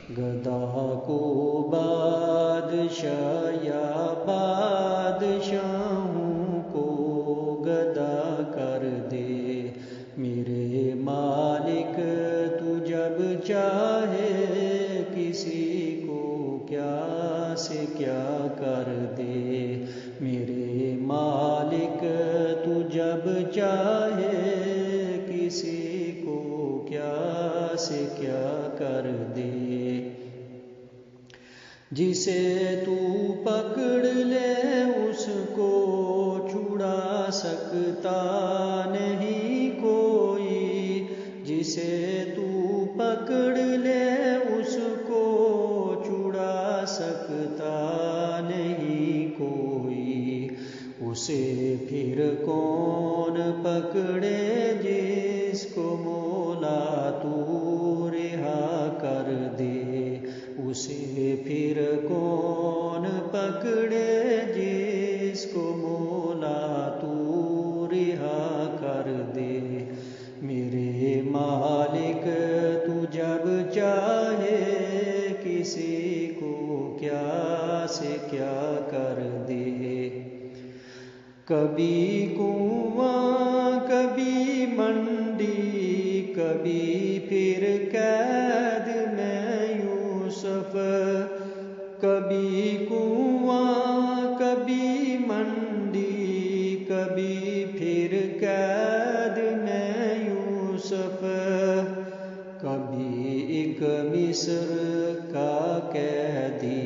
گدا کو بادشاہ یا بادشاہوں کو گدا کر دے میرے مالک تو جب چاہے کسی کو کیا سے کیا کر دے میرے مالک تو جب چاہے کسی کو کیا سے کیا کر دے جسے تو پکڑ لے اس کو چھڑا سکتا نہیں کوئی جسے تو پکڑ لے اس کو چھڑا سکتا نہیں کوئی اسے پھر کون پکڑے جس کو مولا تو رہا کر دے اسے پھر کون پکڑے جس کو مولا تو رہا کر دے میرے مالک تو جب چاہے کسی کو کیا سے کیا کر دے کبھی کنواں کبھی منڈی کبھی پھر قید میں یوسف کبھی کنواں کبھی منڈی کبھی پھر قید میں یوسف کبھی ایک مصر کا قیدی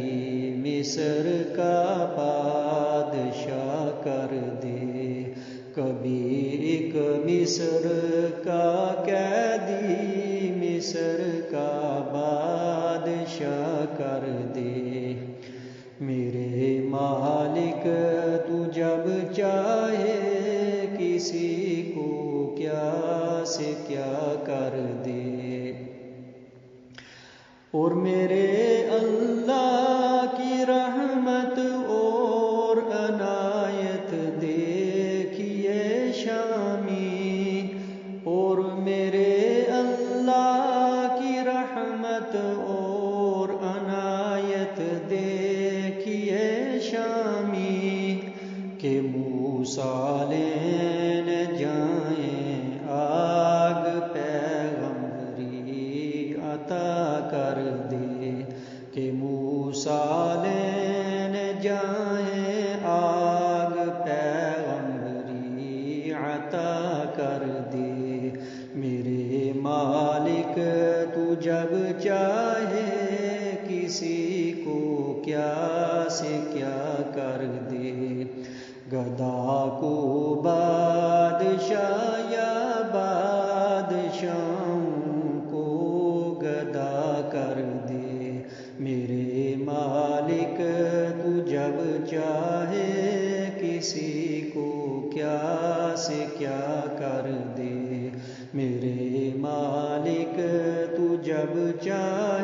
مصر کا بادشاہ کر دے کبھی ایک مصر کا قیدی مصر کا بادشاہ کر دے میرے مالک تو جب چاہے کسی کو کیا سے کیا کر دے اور میرے اللہ کی رحمت اور عنایت دیکھیے شامی اور میرے اللہ کی رحمت اور عنایت دیکھیے شامی کہ موسیٰ لین جائیں آگ پیغمبری عطا کر دے کہ موسیٰ لین جائیں آگ پیغمبری عطا کر دے میرے مالک تو جب چاہے کسی کو کیا سے کیا کر دے گدا کو بادشاہ یا بادشاہوں کو گدا کر دے میرے مالک تو جب چاہے کسی کو کیا سے کیا کر دے میرے مالک تو جب چاہے